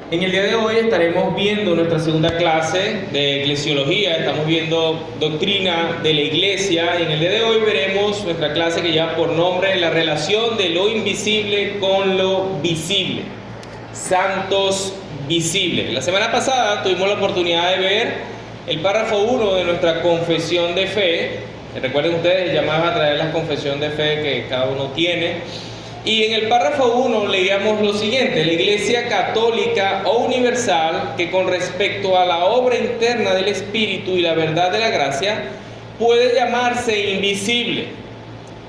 En el día de hoy estaremos viendo nuestra segunda clase de eclesiología, estamos viendo doctrina de la iglesia y en el día de hoy veremos nuestra clase que lleva por nombre la relación de lo invisible con lo visible, santos visibles. La semana pasada tuvimos la oportunidad de ver el párrafo 1 de nuestra confesión de fe. Recuerden ustedes, llamaba a traer la confesión de fe que cada uno tiene. Y en el párrafo 1 leíamos lo siguiente: la Iglesia católica o universal, que con respecto a la obra interna del Espíritu y la verdad de la gracia, puede llamarse invisible.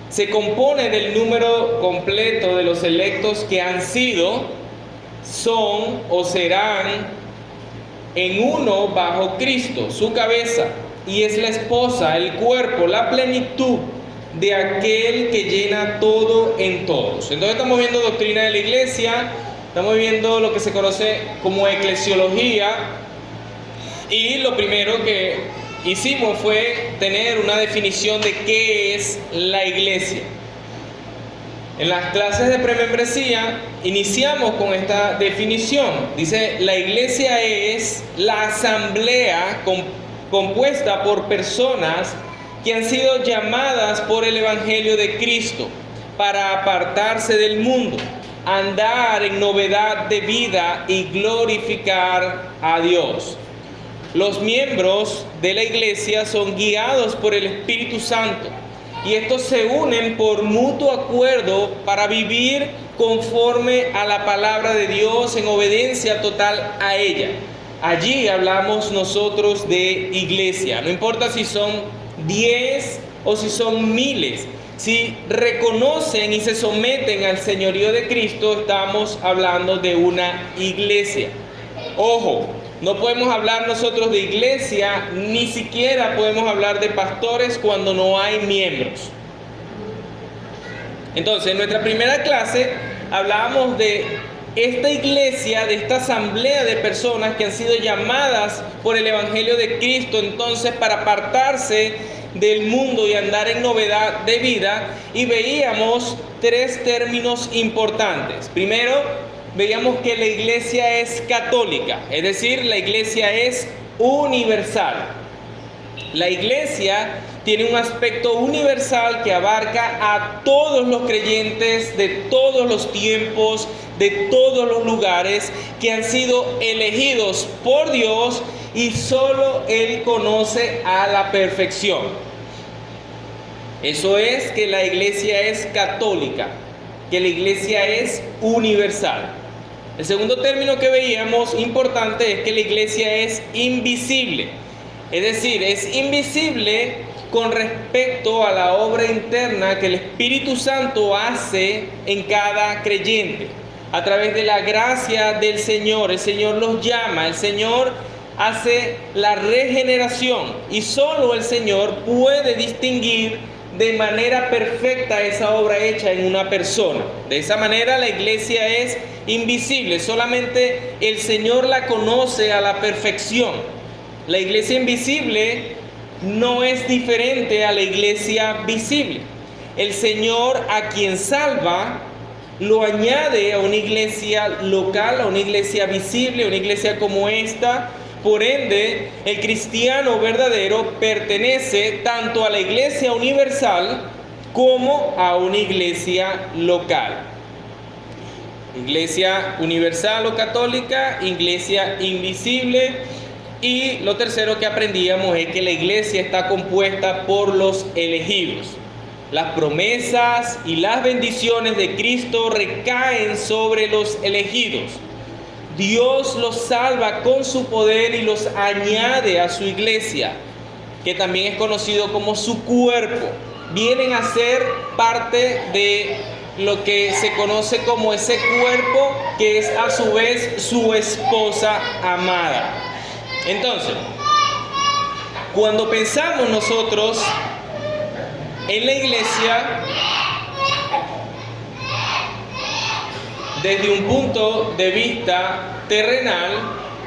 Se compone del número completo de los electos que han sido, son o serán en uno bajo Cristo, su cabeza, y es la esposa, el cuerpo, la plenitud de aquel que llena todo en todos. Entonces estamos viendo doctrina de la iglesia, estamos viendo lo que se conoce como eclesiología, y lo primero que hicimos fue tener una definición de qué es la iglesia. En las clases de premembresía iniciamos con esta definición. Dice: la iglesia es la asamblea compuesta por personas que han sido llamadas por el Evangelio de Cristo para apartarse del mundo, andar en novedad de vida y glorificar a Dios. Los miembros de la iglesia son guiados por el Espíritu Santo y estos se unen por mutuo acuerdo para vivir conforme a la palabra de Dios en obediencia total a ella. Allí hablamos nosotros de iglesia, no importa si son 10 o si son miles, si reconocen y se someten al señorío de Cristo, estamos hablando de una iglesia. Ojo, no podemos hablar nosotros de iglesia, ni siquiera podemos hablar de pastores cuando no hay miembros. Entonces, en nuestra primera clase hablábamos de esta iglesia, de esta asamblea de personas que han sido llamadas por el Evangelio de Cristo, entonces para apartarse del mundo y andar en novedad de vida, y veíamos tres términos importantes. Primero, veíamos que la iglesia es católica, es decir, la iglesia es universal. La iglesia tiene un aspecto universal que abarca a todos los creyentes de todos los tiempos, de todos los lugares, que han sido elegidos por Dios y solo Él conoce a la perfección. Eso es que la iglesia es católica, que la iglesia es universal. El segundo término que veíamos importante es que la iglesia es invisible. Es decir, es invisible con respecto a la obra interna que el Espíritu Santo hace en cada creyente. A través de la gracia del Señor, el Señor los llama, el Señor hace la regeneración y solo el Señor puede distinguir de manera perfecta esa obra hecha en una persona. De esa manera la iglesia es invisible, solamente el Señor la conoce a la perfección. La iglesia invisible no es diferente a la iglesia visible. El Señor, a quien salva, lo añade a una iglesia local, a una iglesia visible, a una iglesia como esta. Por ende, el cristiano verdadero pertenece tanto a la iglesia universal como a una iglesia local. Iglesia universal o católica, iglesia invisible. Y lo tercero que aprendíamos es que la iglesia está compuesta por los elegidos. Las promesas y las bendiciones de Cristo recaen sobre los elegidos. Dios los salva con su poder y los añade a su iglesia, que también es conocido como su cuerpo. Vienen a ser parte de lo que se conoce como ese cuerpo, que es a su vez su esposa amada. Entonces, cuando pensamos nosotros en la iglesia desde un punto de vista terrenal,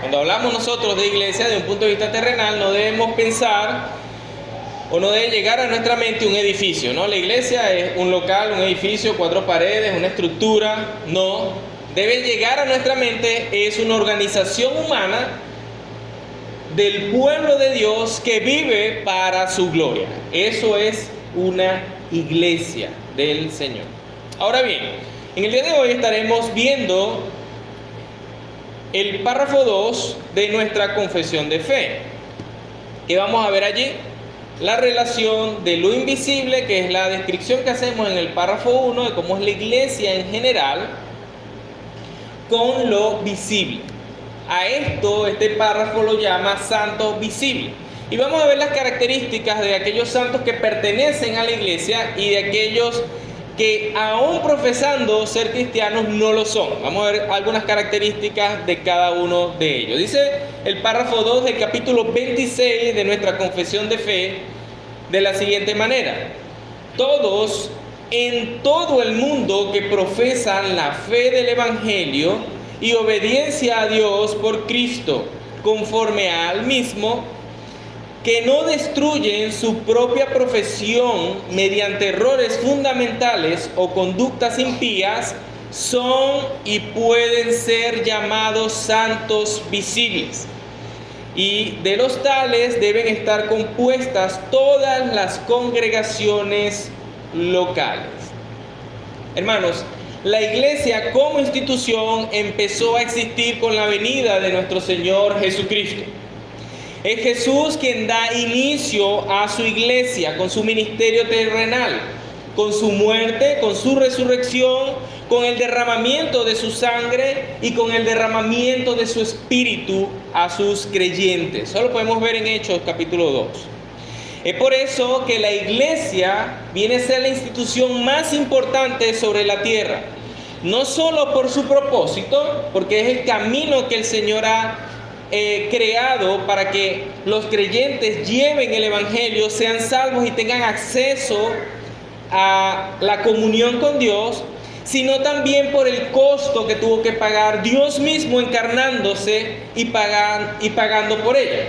cuando hablamos nosotros de iglesia desde un punto de vista terrenal, no debemos pensar o no debe llegar a nuestra mente un edificio, ¿no? La iglesia es un local, un edificio, 4 paredes, una estructura. No, debe llegar a nuestra mente es una organización humana del pueblo de Dios que vive para su gloria. Eso es una iglesia del Señor. Ahora bien, en el día de hoy estaremos viendo el párrafo 2 de nuestra confesión de fe. ¿Qué vamos a ver allí? La relación de lo invisible, que es la descripción que hacemos en el párrafo 1 de cómo es la iglesia en general, con lo visible. A esto, este párrafo lo llama santo visible. Y vamos a ver las características de aquellos santos que pertenecen a la iglesia y de aquellos que aún profesando ser cristianos no lo son. Vamos a ver algunas características de cada uno de ellos. Dice el párrafo 2 del capítulo 26 de nuestra confesión de fe de la siguiente manera: todos en todo el mundo que profesan la fe del Evangelio y obediencia a Dios por Cristo, conforme al mismo, que no destruyen su propia profesión mediante errores fundamentales o conductas impías, son y pueden ser llamados santos visibles. Y de los tales deben estar compuestas todas las congregaciones locales. Hermanos, la iglesia como institución empezó a existir con la venida de nuestro Señor Jesucristo. Es Jesús quien da inicio a su iglesia con su ministerio terrenal, con su muerte, con su resurrección, con el derramamiento de su sangre y con el derramamiento de su espíritu a sus creyentes. Eso lo podemos ver en Hechos capítulo 2. Es por eso que la iglesia viene a ser la institución más importante sobre la tierra. No solo por su propósito, porque es el camino que el Señor ha creado para que los creyentes lleven el Evangelio, sean salvos y tengan acceso a la comunión con Dios, sino también por el costo que tuvo que pagar Dios mismo encarnándose y pagando por ella.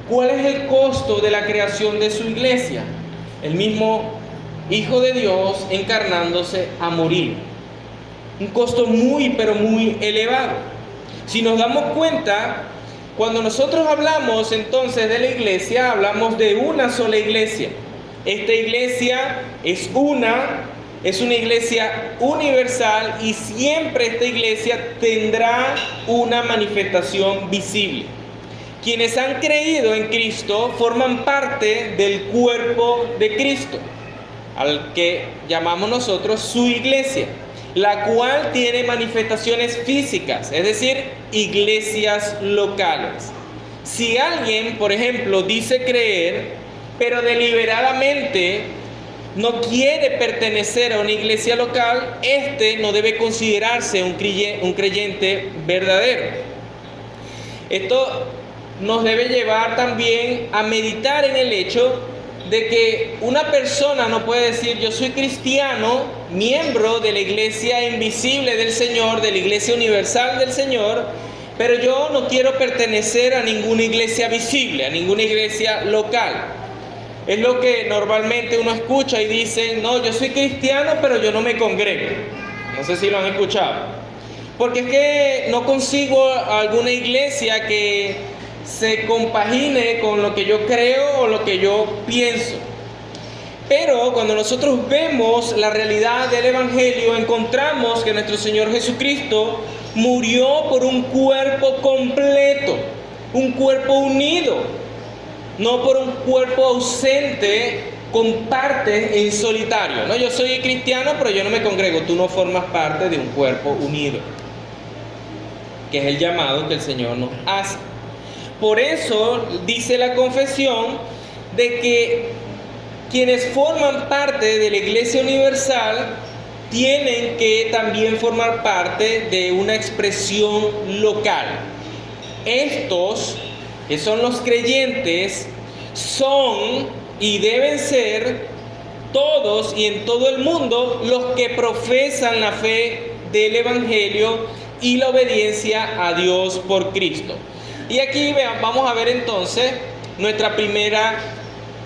¿Cuál es el costo de la creación de su iglesia? El mismo Hijo de Dios encarnándose a morir. Un costo muy, pero muy elevado. Si nos damos cuenta, cuando nosotros hablamos entonces de la iglesia, hablamos de una sola iglesia. Esta iglesia es una iglesia universal y siempre esta iglesia tendrá una manifestación visible. Quienes han creído en Cristo forman parte del cuerpo de Cristo, al que llamamos nosotros su iglesia, la cual tiene manifestaciones físicas, es decir, iglesias locales. Si alguien, por ejemplo, dice creer, pero deliberadamente no quiere pertenecer a una iglesia local, este no debe considerarse un creyente verdadero. Esto nos debe llevar también a meditar en el hecho de que una persona no puede decir: yo soy cristiano, miembro de la iglesia invisible del Señor, de la iglesia universal del Señor, pero yo no quiero pertenecer a ninguna iglesia visible, a ninguna iglesia local. Es lo que normalmente uno escucha y dice: no, yo soy cristiano, pero yo no me congrego. No sé si lo han escuchado. Porque es que no consigo alguna iglesia que se compagine con lo que yo creo o lo que yo pienso. Pero cuando nosotros vemos la realidad del Evangelio, encontramos que nuestro Señor Jesucristo murió por un cuerpo completo, un cuerpo unido, no por un cuerpo ausente con partes en solitario. No, yo soy cristiano, pero yo no me congrego. Tú no formas parte de un cuerpo unido, que es el llamado que el Señor nos hace. Por eso dice la confesión de que quienes forman parte de la Iglesia Universal tienen que también formar parte de una expresión local. Estos, que son los creyentes, son y deben ser todos y en todo el mundo los que profesan la fe del Evangelio y la obediencia a Dios por Cristo. Y aquí vamos a ver entonces nuestra primera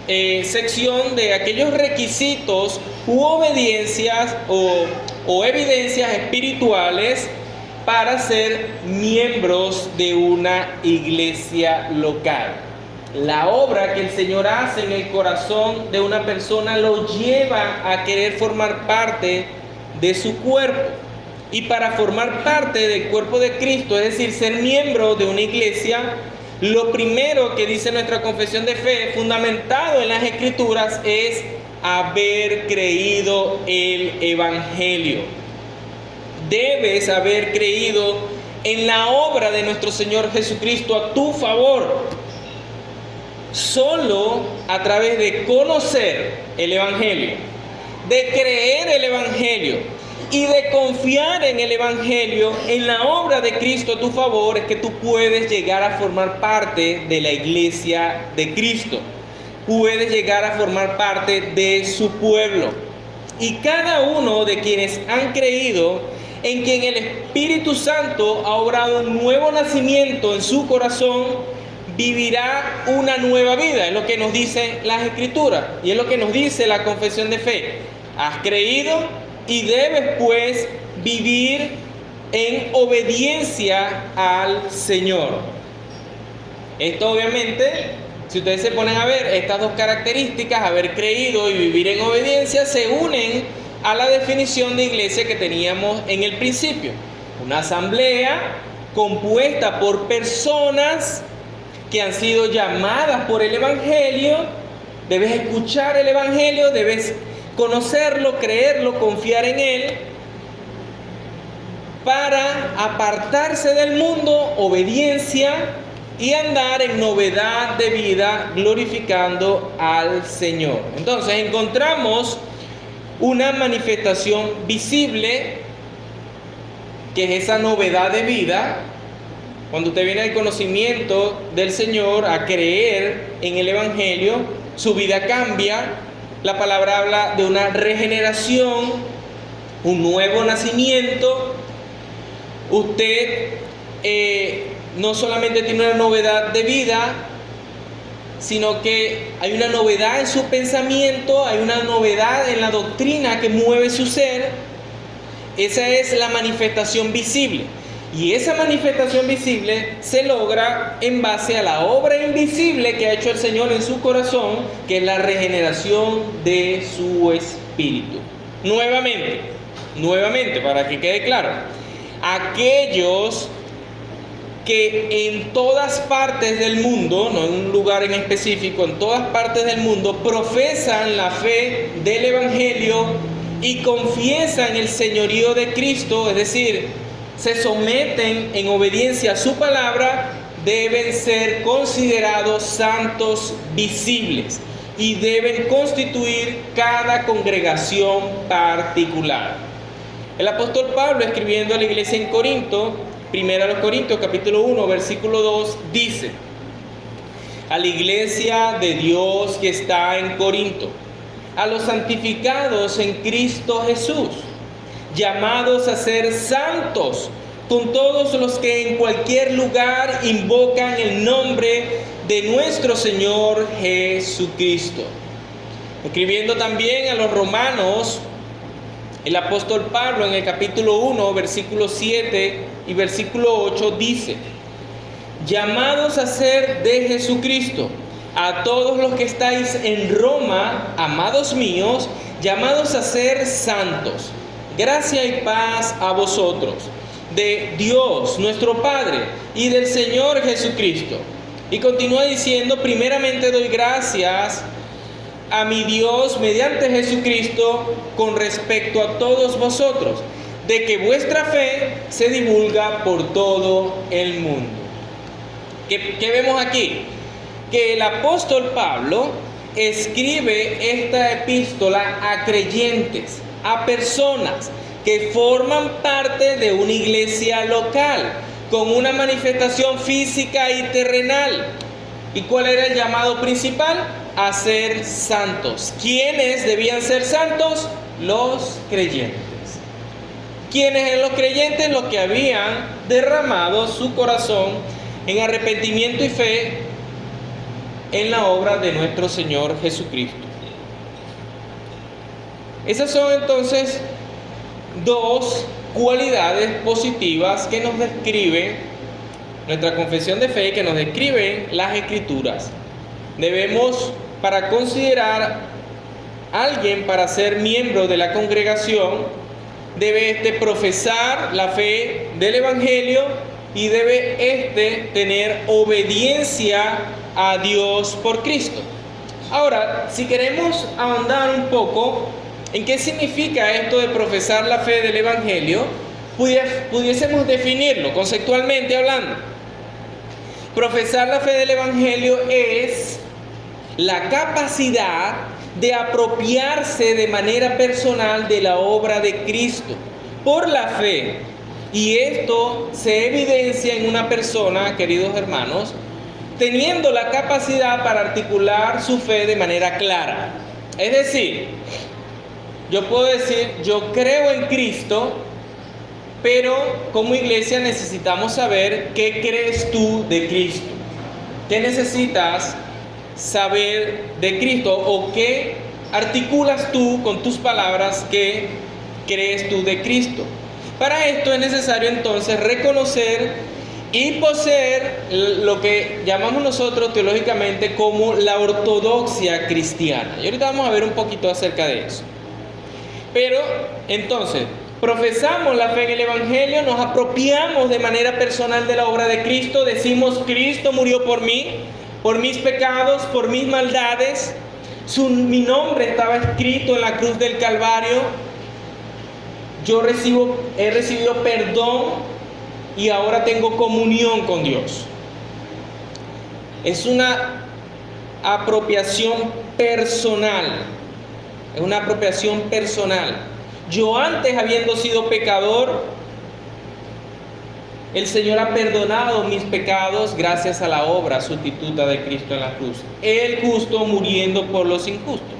sección de aquellos requisitos u obediencias o o evidencias espirituales para ser miembros de una iglesia local. La obra que el Señor hace en el corazón de una persona lo lleva a querer formar parte de su cuerpo. Y para formar parte del cuerpo de Cristo, es decir, ser miembro de una iglesia, lo primero que dice nuestra confesión de fe, fundamentado en las Escrituras, es haber creído el Evangelio. Debes haber creído en la obra de nuestro Señor Jesucristo a tu favor. Solo a través de conocer el Evangelio, de creer el Evangelio y de confiar en el Evangelio, en la obra de Cristo a tu favor, es que tú puedes llegar a formar parte de la iglesia de Cristo. Puedes llegar a formar parte de su pueblo. Y cada uno de quienes han creído en quien el Espíritu Santo ha obrado un nuevo nacimiento en su corazón, vivirá una nueva vida. Es lo que nos dicen las Escrituras y es lo que nos dice la confesión de fe. Has creído y debes pues vivir en obediencia al Señor. Esto obviamente, si ustedes se ponen a ver, estas dos características, haber creído y vivir en obediencia, se unen a la definición de iglesia que teníamos en el principio. Una asamblea compuesta por personas que han sido llamadas por el Evangelio. Debes escuchar el Evangelio, debes conocerlo, creerlo, confiar en él, para apartarse del mundo, obediencia, y andar en novedad de vida, glorificando al Señor. Entonces encontramos una manifestación visible, que es esa novedad de vida. Cuando usted viene al conocimiento del Señor, a creer en el Evangelio, su vida cambia. La palabra habla de una regeneración, un nuevo nacimiento. Usted no solamente tiene una novedad de vida, sino que hay una novedad en su pensamiento, hay una novedad en la doctrina que mueve su ser. Esa es la manifestación visible. Y esa manifestación visible se logra en base a la obra invisible que ha hecho el Señor en su corazón, que es la regeneración de su espíritu. Nuevamente, para que quede claro, aquellos que en todas partes del mundo, no en un lugar en específico, en todas partes del mundo, profesan la fe del Evangelio y confiesan el señorío de Cristo, es decir, se someten en obediencia a su palabra, deben ser considerados santos visibles y deben constituir cada congregación particular. El apóstol Pablo, escribiendo a la iglesia en Corinto, 1 Corintios capítulo 1, versículo 2, dice: a la iglesia de Dios que está en Corinto, a los santificados en Cristo Jesús, llamados a ser santos, con todos los que en cualquier lugar invocan el nombre de nuestro Señor Jesucristo. Escribiendo también a los romanos, el apóstol Pablo en el capítulo 1, versículo 7 y versículo 8 dice: llamados a ser de Jesucristo, a todos los que estáis en Roma, amados míos, llamados a ser santos. Gracia y paz a vosotros, de Dios nuestro Padre y del Señor Jesucristo. Y continúa diciendo: primeramente doy gracias a mi Dios mediante Jesucristo con respecto a todos vosotros, de que vuestra fe se divulga por todo el mundo. ¿Qué vemos aquí? Que el apóstol Pablo escribe esta epístola a creyentes, a personas que forman parte de una iglesia local, con una manifestación física y terrenal. ¿Y cuál era el llamado principal? A ser santos. ¿Quiénes debían ser santos? Los creyentes. ¿Quiénes eran los creyentes? Los que habían derramado su corazón en arrepentimiento y fe en la obra de nuestro Señor Jesucristo. Esas son entonces dos cualidades positivas que nos describe nuestra confesión de fe, que nos describen las Escrituras. Debemos, para considerar a alguien para ser miembro de la congregación, debe profesar la fe del Evangelio y debe tener obediencia a Dios por Cristo. Ahora, si queremos ahondar un poco en qué significa esto de profesar la fe del Evangelio, pudiésemos definirlo conceptualmente hablando. Profesar la fe del Evangelio es la capacidad de apropiarse de manera personal de la obra de Cristo por la fe. Y esto se evidencia en una persona, queridos hermanos, teniendo la capacidad para articular su fe de manera clara. Es decir, yo puedo decir, yo creo en Cristo, pero como iglesia necesitamos saber qué crees tú de Cristo. ¿Qué necesitas saber de Cristo? ¿O qué articulas tú con tus palabras que crees tú de Cristo? Para esto es necesario entonces reconocer y poseer lo que llamamos nosotros teológicamente como la ortodoxia cristiana. Y ahorita vamos a ver un poquito acerca de eso. Pero entonces, profesamos la fe en el Evangelio, nos apropiamos de manera personal de la obra de Cristo, decimos: Cristo murió por mí, por mis pecados, por mis maldades, mi nombre estaba escrito en la cruz del Calvario, yo he recibido perdón y ahora tengo comunión con Dios. Es una apropiación personal, es una apropiación personal. Yo antes, habiendo sido pecador, el Señor ha perdonado mis pecados gracias a la obra sustituta de Cristo en la cruz. El justo muriendo por los injustos.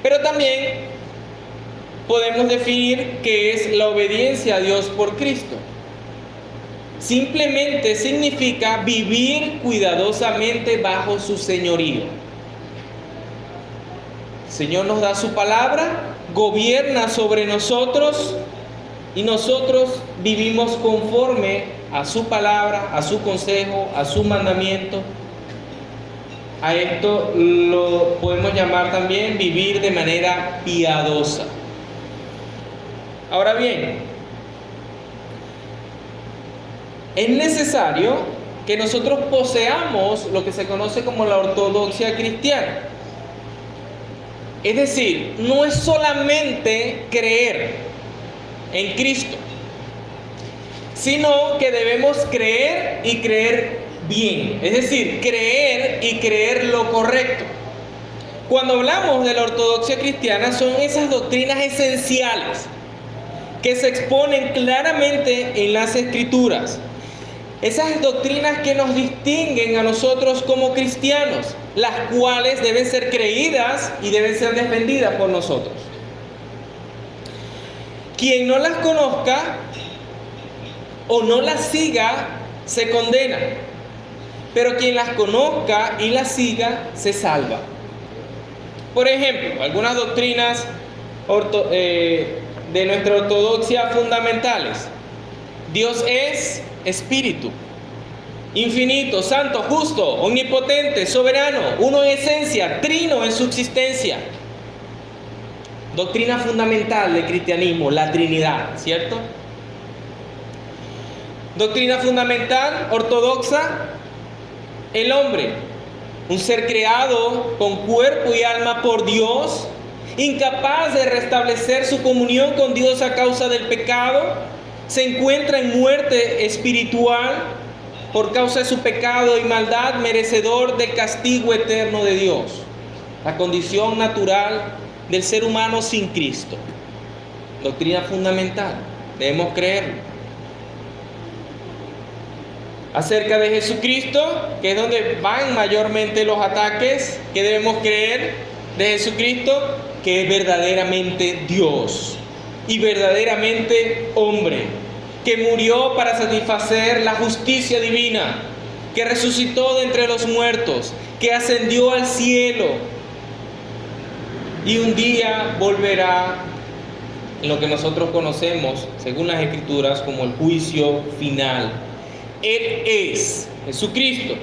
Pero también podemos definir qué es la obediencia a Dios por Cristo. Simplemente significa vivir cuidadosamente bajo su señorío. El Señor nos da su palabra, gobierna sobre nosotros y nosotros vivimos conforme a su palabra, a su consejo, a su mandamiento. A esto lo podemos llamar también vivir de manera piadosa. Ahora bien, es necesario que nosotros poseamos lo que se conoce como la ortodoxia cristiana. Es decir, no es solamente creer en Cristo, sino que debemos creer y creer bien. Es decir, creer y creer lo correcto. Cuando hablamos de la ortodoxia cristiana, son esas doctrinas esenciales que se exponen claramente en las Escrituras. Esas doctrinas que nos distinguen a nosotros como cristianos, las cuales deben ser creídas y deben ser defendidas por nosotros. Quien no las conozca o no las siga, se condena. Pero quien las conozca y las siga, se salva. Por ejemplo, algunas doctrinas de nuestra ortodoxia fundamentales. Dios es espíritu, infinito, santo, justo, omnipotente, soberano, uno en esencia, trino en subsistencia. Doctrina fundamental del cristianismo, la Trinidad, ¿cierto? Doctrina fundamental ortodoxa, el hombre, un ser creado con cuerpo y alma por Dios, incapaz de restablecer su comunión con Dios a causa del pecado, se encuentra en muerte espiritual por causa de su pecado y maldad, merecedor del castigo eterno de Dios. La condición natural del ser humano sin Cristo. Doctrina fundamental, debemos creerlo. Acerca de Jesucristo, que es donde van mayormente los ataques, que debemos creer de Jesucristo, que es verdaderamente Dios y verdaderamente hombre, que murió para satisfacer la justicia divina, que resucitó de entre los muertos, que ascendió al cielo y un día volverá en lo que nosotros conocemos, según las Escrituras, como el juicio final. Él es Jesucristo,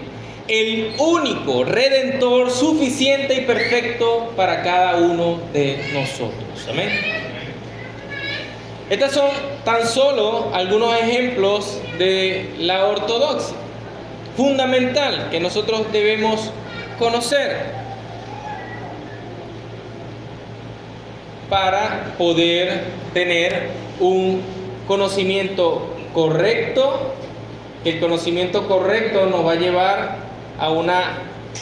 el único Redentor suficiente y perfecto para cada uno de nosotros. Amén. Estos son tan solo algunos ejemplos de la ortodoxia fundamental que nosotros debemos conocer para poder tener un conocimiento correcto. El conocimiento correcto nos va a llevar a una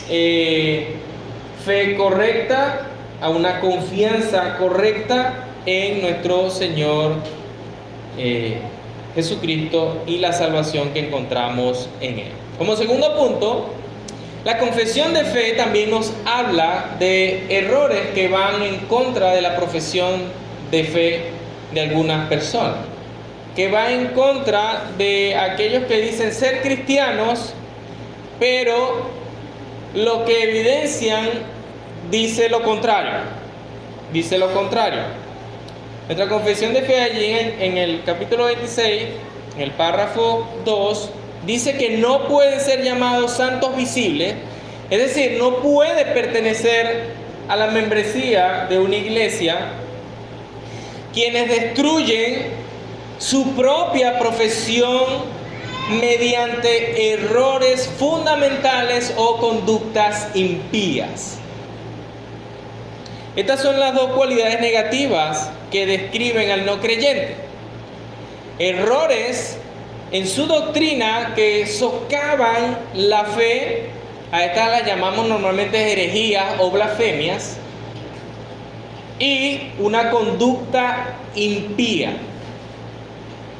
fe correcta, a una confianza correcta en nuestro Señor Jesucristo y la salvación que encontramos en Él. Como segundo punto, la confesión de fe también nos habla de errores que van en contra de la profesión de fe de algunas personas, que va en contra de aquellos que dicen ser cristianos, pero lo que evidencian dice lo contrario. Dice lo contrario. Nuestra confesión de fe allí en el capítulo 26, en el párrafo 2, dice que no pueden ser llamados santos visibles, es decir, no puede pertenecer a la membresía de una iglesia quienes destruyen su propia profesión mediante errores fundamentales o conductas impías. Estas son las dos cualidades negativas que describen al no creyente. Errores en su doctrina que socavan la fe, a estas las llamamos normalmente herejías o blasfemias, y una conducta impía.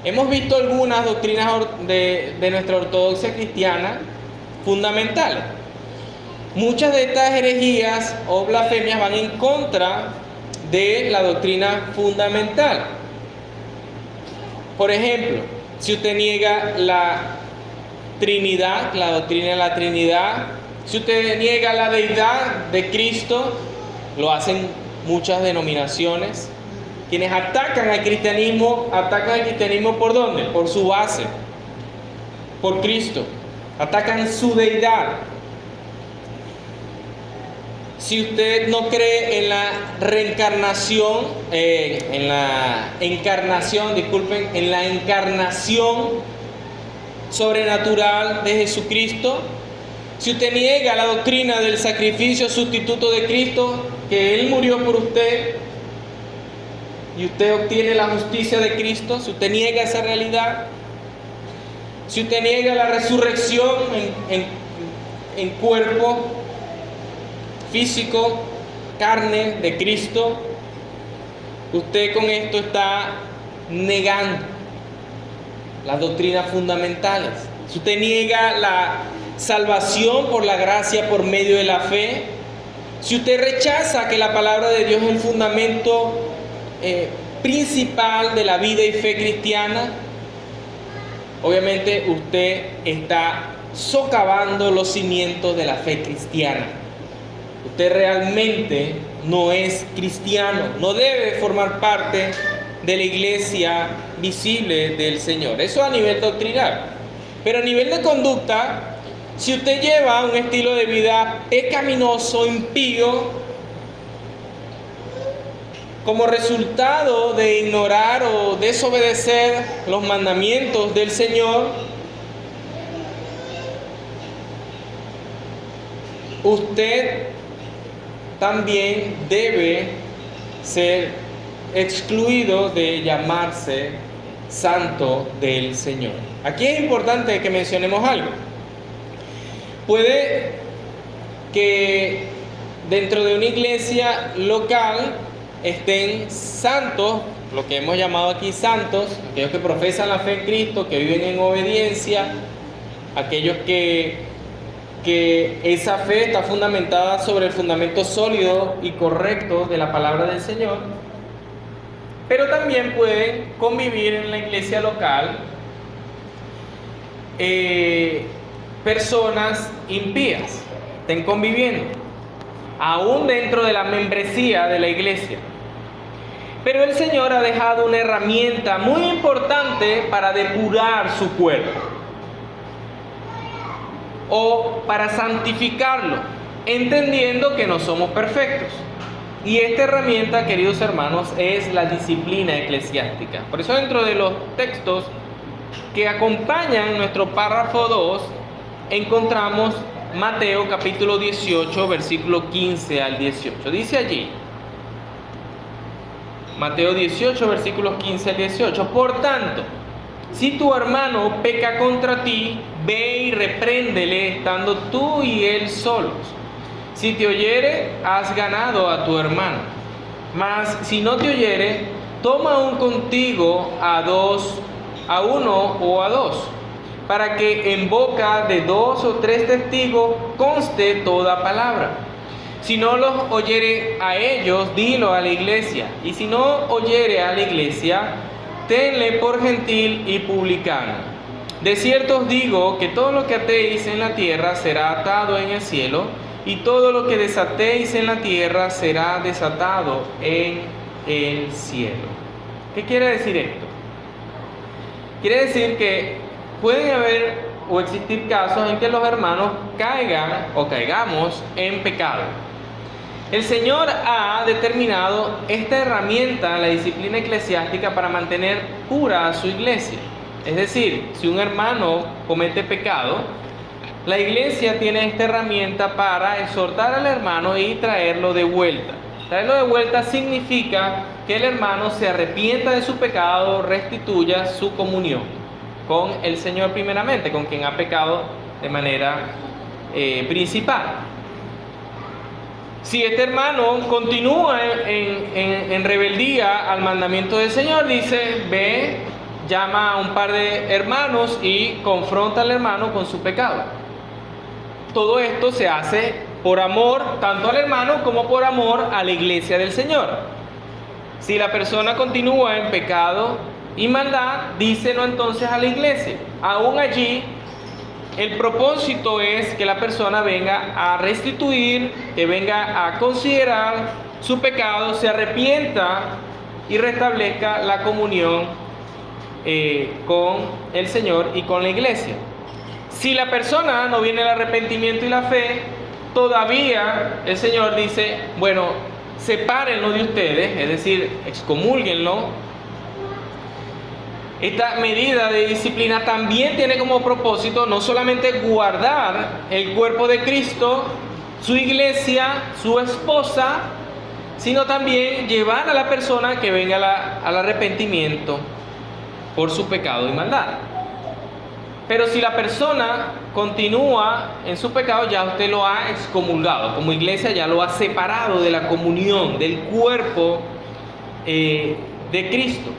Hemos visto algunas doctrinas de nuestra ortodoxia cristiana fundamentales. Muchas de estas herejías o blasfemias van en contra de la doctrina fundamental. Por ejemplo, si usted niega la Trinidad, la doctrina de la Trinidad, si usted niega la deidad de Cristo, lo hacen muchas denominaciones. Quienes atacan al cristianismo ¿por dónde? Por su base, por Cristo. Atacan su deidad. Si usted no cree en la reencarnación, en la encarnación sobrenatural de Jesucristo, si usted niega la doctrina del sacrificio sustituto de Cristo, que Él murió por usted y usted obtiene la justicia de Cristo, si usted niega esa realidad, si usted niega la resurrección en cuerpo físico, carne de Cristo, usted con esto está negando las doctrinas fundamentales. Si usted niega la salvación por la gracia por medio de la fe, si usted rechaza que la palabra de Dios es el fundamento principal de la vida y fe cristiana, obviamente usted está socavando los cimientos de la fe cristiana. Usted realmente no es cristiano, no debe formar parte de la iglesia visible del Señor. Eso a nivel doctrinal. Pero a nivel de conducta, si usted lleva un estilo de vida pecaminoso, impío, como resultado de ignorar o desobedecer los mandamientos del Señor, usted también debe ser excluido de llamarse santo del Señor. Aquí es importante que mencionemos algo. Puede que dentro de una iglesia local estén santos, lo que hemos llamado aquí santos, aquellos que profesan la fe en Cristo, que viven en obediencia, aquellos que esa fe está fundamentada sobre el fundamento sólido y correcto de la palabra del Señor, pero también pueden convivir en la iglesia local personas impías, estén conviviendo, aún dentro de la membresía de la iglesia. Pero el Señor ha dejado una herramienta muy importante para depurar su cuerpo o para santificarlo, entendiendo que no somos perfectos. Y esta herramienta, queridos hermanos, es la disciplina eclesiástica. Por eso dentro de los textos que acompañan nuestro párrafo 2, encontramos Mateo capítulo 18, versículo 15 al 18. Dice allí, Mateo 18, versículos 15 al 18. Por tanto, si tu hermano peca contra ti, ve y repréndele estando tú y él solos. Si te oyere, has ganado a tu hermano. Mas si no te oyere, toma aún contigo a uno o a dos, para que en boca de 2 o 3 testigos conste toda palabra. Si no los oyere a ellos, dilo a la iglesia. Y si no oyere a la iglesia, tenle por gentil y publicano. De cierto os digo que todo lo que atéis en la tierra será atado en el cielo, y todo lo que desatéis en la tierra será desatado en el cielo. ¿Qué quiere decir esto? Quiere decir que pueden haber o existir casos en que los hermanos caigan o caigamos en pecado. El Señor ha determinado esta herramienta, la disciplina eclesiástica, para mantener pura a su iglesia. Es decir, si un hermano comete pecado, la iglesia tiene esta herramienta para exhortar al hermano y traerlo de vuelta. Traerlo de vuelta significa que el hermano se arrepienta de su pecado, restituya su comunión con el Señor primeramente, con quien ha pecado de manera principal. Si este hermano continúa en rebeldía al mandamiento del Señor, dice, ve, llama a un par de hermanos y confronta al hermano con su pecado. Todo esto se hace por amor tanto al hermano como por amor a la iglesia del Señor. Si la persona continúa en pecado y maldad, díselo entonces a la iglesia. Aún allí, el propósito es que la persona venga a restituir, que venga a considerar su pecado, se arrepienta y restablezca la comunión con el Señor y con la iglesia. Si la persona no viene el arrepentimiento y la fe, todavía el Señor dice, bueno, sepárenlo de ustedes, es decir, excomúlguenlo. Esta medida de disciplina también tiene como propósito no solamente guardar el cuerpo de Cristo, su iglesia, su esposa, sino también llevar a la persona que venga al arrepentimiento por su pecado y maldad. Pero si la persona continúa en su pecado, ya usted lo ha excomulgado. Como iglesia ya lo ha separado de la comunión, del cuerpo de Cristo.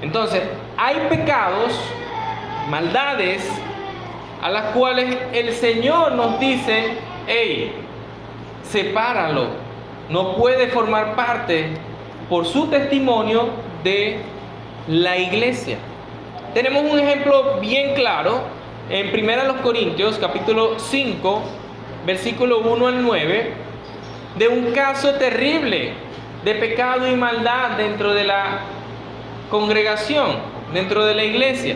Entonces, hay pecados, maldades, a las cuales el Señor nos dice, hey, sepáralo. No puede formar parte por su testimonio de la iglesia. Tenemos un ejemplo bien claro en 1 Corintios capítulo 5, versículo 1 al 9, de un caso terrible de pecado y maldad dentro de la congregación, dentro de la iglesia.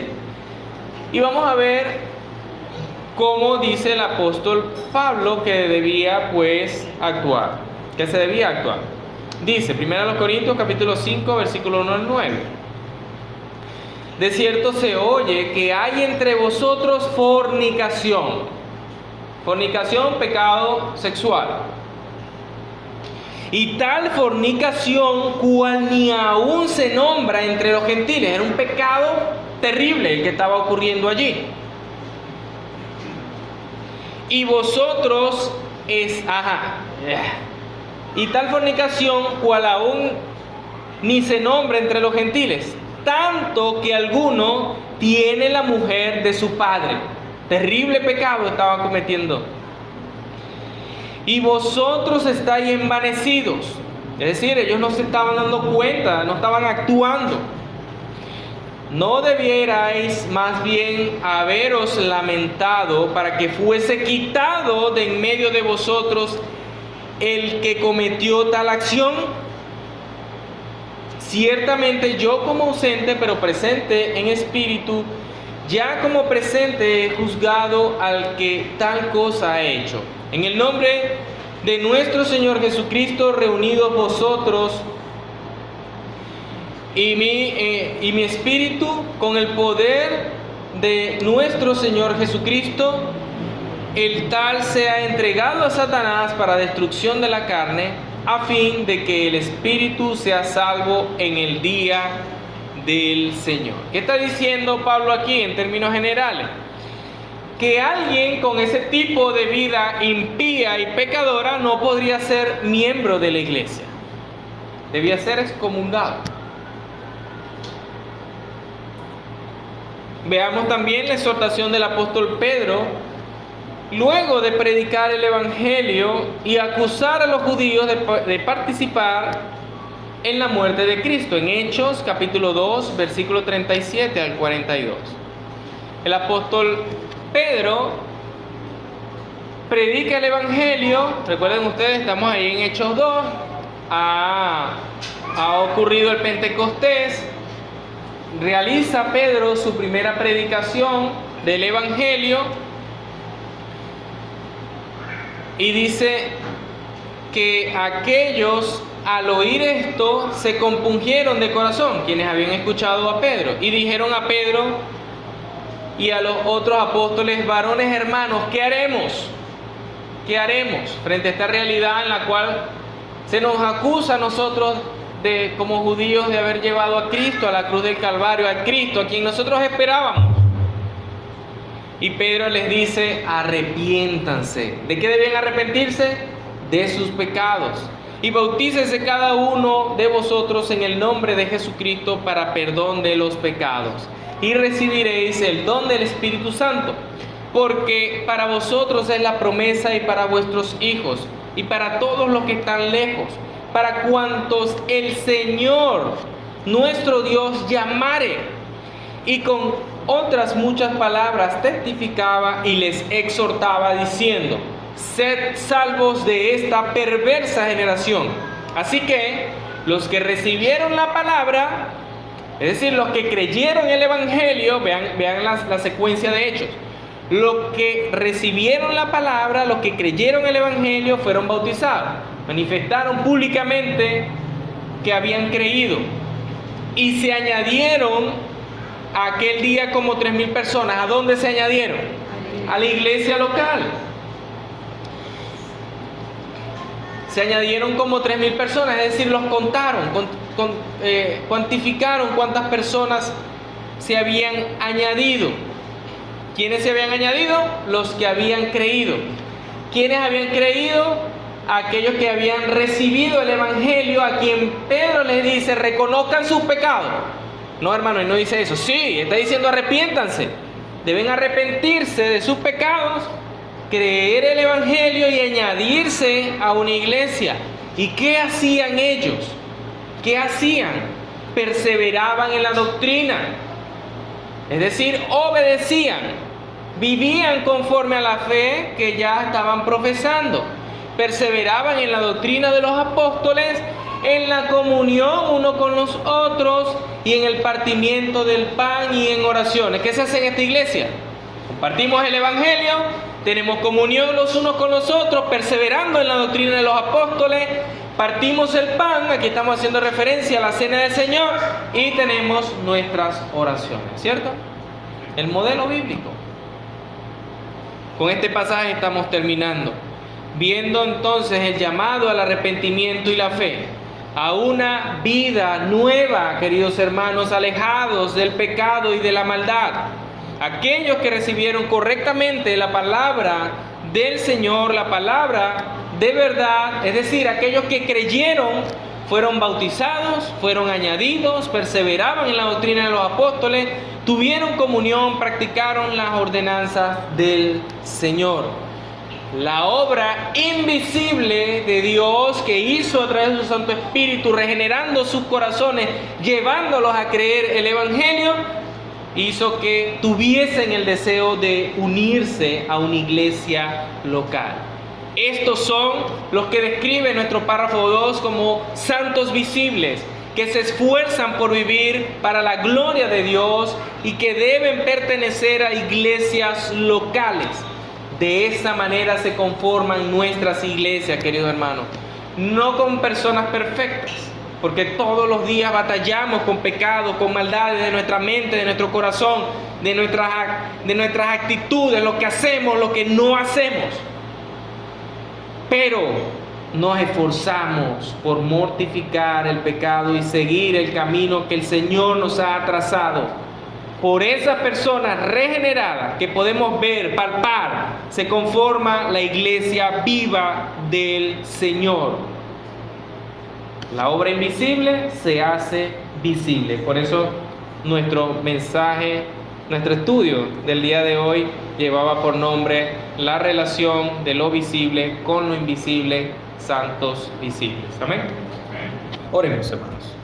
Y vamos a ver cómo dice el apóstol Pablo que debía actuar, que se debía actuar. Dice 1 Corintios capítulo 5, versículo 1 al 9. De cierto se oye que hay entre vosotros fornicación. Fornicación, pecado sexual. Y tal fornicación cual ni aún se nombra entre los gentiles. Era un pecado terrible el que estaba ocurriendo allí. Y vosotros y tal fornicación cual aún ni se nombra entre los gentiles, tanto que alguno tiene la mujer de su padre. Terrible pecado estaba cometiendo. Y vosotros estáis envanecidos. Es decir, ellos no se estaban dando cuenta, no estaban actuando. ¿No debierais más bien haberos lamentado para que fuese quitado de en medio de vosotros el que cometió tal acción? ciertamente yo como ausente, pero presente en espíritu, ya como presente he juzgado al que tal cosa ha hecho. En el nombre de nuestro Señor Jesucristo, reunidos vosotros y mi espíritu, con el poder de nuestro Señor Jesucristo, el tal sea entregado a Satanás para destrucción de la carne, a fin de que el espíritu sea salvo en el día del Señor. ¿Qué está diciendo Pablo aquí en términos generales? Que alguien con ese tipo de vida impía y pecadora no podría ser miembro de la iglesia. Debía ser excomulgado. Veamos también la exhortación del apóstol Pedro, luego de predicar el evangelio y acusar a los judíos de participar en la muerte de Cristo, en Hechos capítulo 2, versículo 37 al 42. El apóstol Pedro predica el evangelio. Recuerden ustedes, estamos ahí en Hechos 2. Ha ocurrido el Pentecostés. Realiza Pedro su primera predicación del evangelio y dice que aquellos, al oír esto, se compungieron de corazón, quienes habían escuchado a Pedro, y dijeron a Pedro y a los otros apóstoles: varones hermanos, ¿qué haremos? ¿Qué haremos frente a esta realidad en la cual se nos acusa a nosotros como judíos de haber llevado a Cristo a la cruz del Calvario, a Cristo a quien nosotros esperábamos? Y Pedro les dice: arrepiéntanse. ¿De qué deben arrepentirse? De sus pecados. Y bautícese cada uno de vosotros en el nombre de Jesucristo para perdón de los pecados. Y recibiréis el don del Espíritu Santo. Porque para vosotros es la promesa, y para vuestros hijos, y para todos los que están lejos, para cuantos el Señor nuestro Dios llamare. Y con otras muchas palabras testificaba y les exhortaba diciendo: sed salvos de esta perversa generación. Así que los que recibieron la palabra, es decir, los que creyeron el evangelio, vean la secuencia de hechos. Los que recibieron la palabra, los que creyeron el evangelio, fueron bautizados. Manifestaron públicamente que habían creído. Y se añadieron aquel día como 3,000 personas. ¿A dónde se añadieron? A la iglesia local. Se añadieron como 3,000 personas, es decir, los contaron, cuantificaron cuántas personas se habían añadido. ¿Quiénes se habían añadido? Los que habían creído. ¿Quiénes habían creído? Aquellos que habían recibido el evangelio, a quien Pedro les dice: reconozcan sus pecados. No, hermano, él no dice eso. Sí, está diciendo: arrepiéntanse. Deben arrepentirse de sus pecados, creer el evangelio y añadirse a una iglesia. ¿Y qué hacían ellos? ¿Qué hacían? Perseveraban en la doctrina. Es decir, obedecían, vivían conforme a la fe que ya estaban profesando, perseveraban en la doctrina de los apóstoles, en la comunión uno con los otros y en el partimiento del pan y en oraciones. ¿Qué se hace en esta iglesia? Compartimos el evangelio, tenemos comunión los unos con los otros, perseverando en la doctrina de los apóstoles, partimos el pan, aquí estamos haciendo referencia a la cena del Señor, y tenemos nuestras oraciones, ¿cierto? El modelo bíblico. Con este pasaje estamos terminando, viendo entonces el llamado al arrepentimiento y la fe, a una vida nueva, queridos hermanos, alejados del pecado y de la maldad. Aquellos que recibieron correctamente la palabra del Señor, la palabra de verdad, es decir, aquellos que creyeron, fueron bautizados, fueron añadidos, perseveraban en la doctrina de los apóstoles, tuvieron comunión, practicaron las ordenanzas del Señor. La obra invisible de Dios que hizo a través de su Santo Espíritu, regenerando sus corazones, llevándolos a creer el evangelio, hizo que tuviesen el deseo de unirse a una iglesia local. Estos son los que describe nuestro párrafo 2 como santos visibles, que se esfuerzan por vivir para la gloria de Dios y que deben pertenecer a iglesias locales. De esa manera se conforman nuestras iglesias, queridos hermanos. No con personas perfectas, porque todos los días batallamos con pecados, con maldades de nuestra mente, de nuestro corazón, de nuestras actitudes, lo que hacemos, lo que no hacemos. Pero nos esforzamos por mortificar el pecado y seguir el camino que el Señor nos ha trazado. Por esas personas regeneradas que podemos ver, palpar, se conforma la iglesia viva del Señor. La obra invisible se hace visible. Por eso nuestro mensaje, nuestro estudio del día de hoy llevaba por nombre la relación de lo visible con lo invisible, santos visibles. Amén. Oremos, hermanos.